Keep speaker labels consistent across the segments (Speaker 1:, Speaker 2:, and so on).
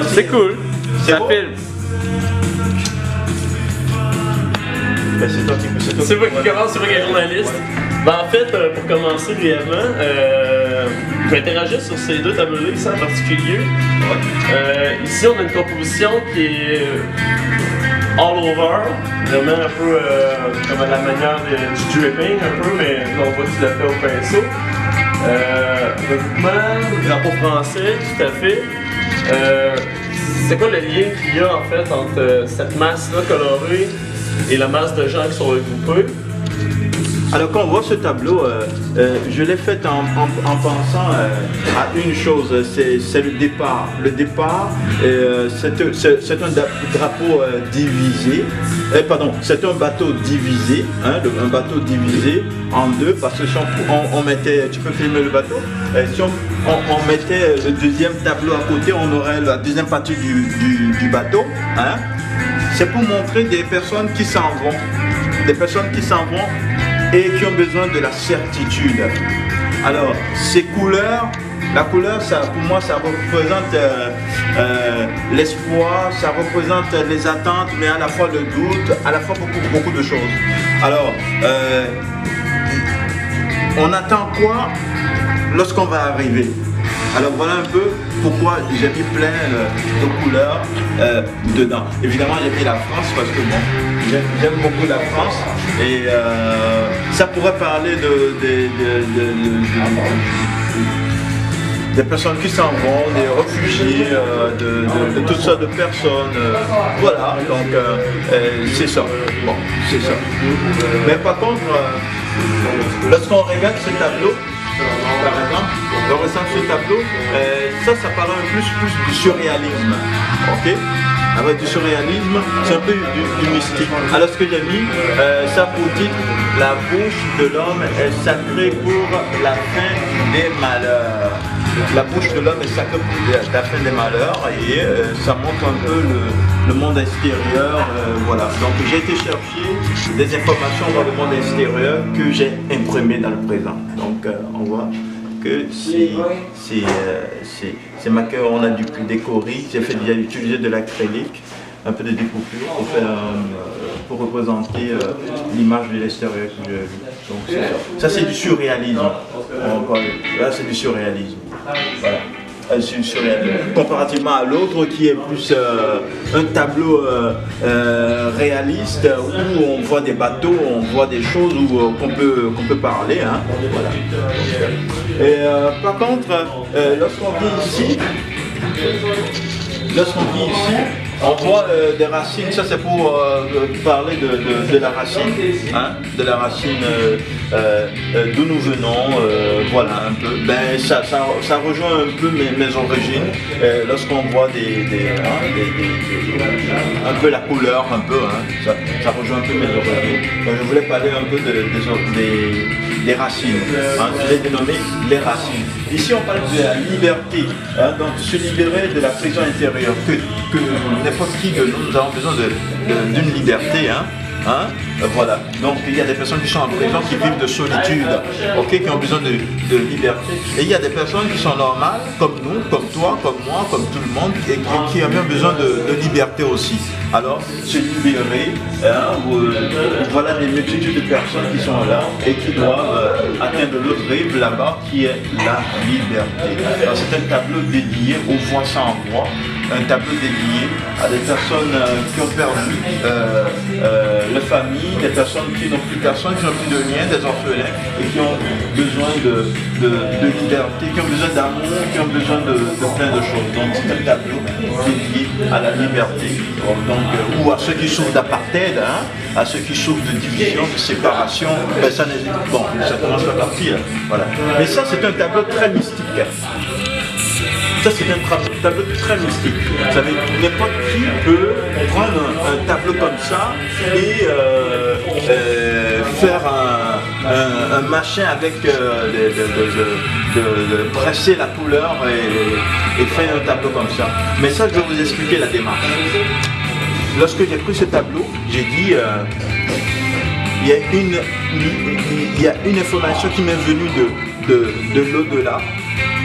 Speaker 1: C'est cool, ça
Speaker 2: beau?
Speaker 1: filme.
Speaker 2: Ben, c'est toi qui
Speaker 1: C'est moi qui commence, c'est moi qui est journaliste. Ben, en fait, pour commencer brièvement, je vais interagir sur ces deux tableaux-là ici en particulier. Ici, on a une composition qui est all over, vraiment un peu comme à la manière du dripping, un peu, mais là, on voit que tu l'as fait au pinceau. Regroupement, drapeau français, tout à fait. C'est quoi le lien qu'il y a en fait entre cette masse-là colorée et la masse de gens qui sont regroupés?
Speaker 2: Alors quand on voit ce tableau, je l'ai fait en pensant à une chose, c'est le départ. Le départ, c'est un drapeau divisé, pardon, c'est un bateau divisé, hein, un bateau divisé en deux, parce que si on mettait, tu peux filmer le bateau, si on mettait le deuxième tableau à côté, on aurait la deuxième partie du bateau, hein. C'est pour montrer des personnes qui s'en vont, et qui ont besoin de la certitude. Alors, ces couleurs, la couleur, ça, pour moi, ça représente l'espoir, ça représente les attentes, mais à la fois le doute, à la fois beaucoup de choses. Alors, on attend quoi lorsqu'on va arriver? Alors voilà un peu pourquoi j'ai mis plein de couleurs dedans. Évidemment, j'ai mis la France parce que bon, j'aime beaucoup la France et ça pourrait parler des personnes qui s'en vont, des réfugiés, de toutes sortes de personnes. Voilà, donc c'est ça. Bon, c'est ça. Mais par contre, lorsqu'on regarde ce tableau, par exemple, on ressent ce tableau, ça parle un plus du surréalisme, ok? Avec du surréalisme, c'est un peu du mystique. Alors ce que j'ai mis, ça pour titre, la bouche de l'homme est sacrée pour la fin des malheurs. La bouche de l'homme est sacrée pour la fin des malheurs et ça montre un peu le monde extérieur, voilà. Donc j'ai été chercher des informations dans le monde extérieur que j'ai imprimées dans le présent. Donc on voit que c'est marqué, on a du décoré, j'ai utilisé de l'acrylique, un peu de découpure pour représenter l'image de l'extérieur que j'ai vu. Donc ça c'est du surréalisme. Là c'est du surréalisme. Voilà. C'est du surréalisme. Comparativement à l'autre qui est plus un tableau réaliste où on voit des bateaux, on voit des choses qu'on peut parler. Hein. Voilà. Et par contre, lorsqu'on vit ici, on voit des racines, ça c'est pour parler de la racine, hein, de la racine d'où nous venons, voilà un peu. Ben, ça rejoint un peu mes origines, lorsqu'on voit un peu la couleur, un peu, hein, ça rejoint un peu mes origines. Donc je voulais parler un peu des racines, hein, je l'ai dénommé les racines. Ici on parle de la liberté, hein, donc se libérer de la prison intérieure, que n'importe qui de nous avons besoin d'une liberté, hein, voilà. Donc il y a des personnes qui sont en prison, qui vivent de solitude, okay, qui ont besoin de liberté. Et il y a des personnes qui sont normales, comme nous, comme toi, comme moi, comme tout le monde, et qui ont bien besoin de liberté aussi. Alors, se libérer, hein, voilà des multitudes de personnes qui sont là et qui doivent atteindre l'autre rive là-bas, qui est la liberté. Alors c'est un tableau dédié aux voix sans voix, un tableau dédié à des personnes qui ont perdu leur famille, des personnes qui n'ont plus personne, qui n'ont plus de lien, des orphelins et qui ont besoin de liberté, qui ont besoin d'amour, qui ont besoin de plein de choses. Donc c'est un tableau dédié à la liberté. Donc, ou à ceux qui souffrent d'apartheid, hein, à ceux qui souffrent de division, de séparation, ben ça commence à partir. Voilà. Mais ça c'est un tableau très mystique. Ça c'est un tableau très mystique. Vous savez, n'importe qui peut prendre un tableau comme ça et faire un machin avec de presser la couleur et faire un tableau comme ça. Mais ça je vais vous expliquer la démarche. Lorsque j'ai pris ce tableau, j'ai dit il y a une information qui m'est venue de l'au-delà.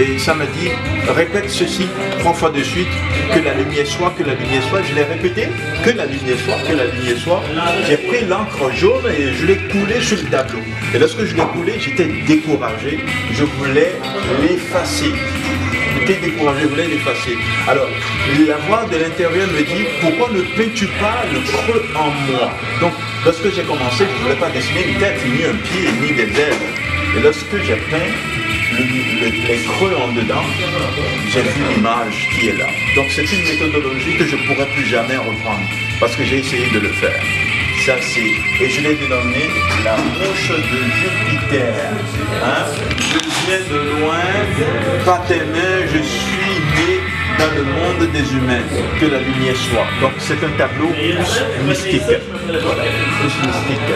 Speaker 2: Et ça m'a dit, répète ceci 3 fois de suite, que la lumière soit, que la lumière soit. Je l'ai répété, que la lumière soit, que la lumière soit. J'ai pris l'encre jaune et je l'ai coulé sur le tableau. Et lorsque je l'ai coulé, j'étais découragé. Je voulais l'effacer. J'étais découragé, je voulais l'effacer. Alors, la voix de l'intérieur me dit, pourquoi ne peins-tu pas le creux en moi? Donc, lorsque j'ai commencé, je ne voulais pas dessiner une tête, ni un pied, ni des ailes. Et lorsque j'ai peint les creux en dedans, j'ai vu l'image qui est là. Donc c'est une méthodologie que je ne pourrais plus jamais reprendre parce que j'ai essayé de le faire. Ça c'est, et je l'ai dénommé la mouche de Jupiter. Hein? Je viens de loin, pas tes mains, je suis né dans le monde des humains, que la lumière soit. Donc c'est un tableau plus mystique. Voilà, plus mystique.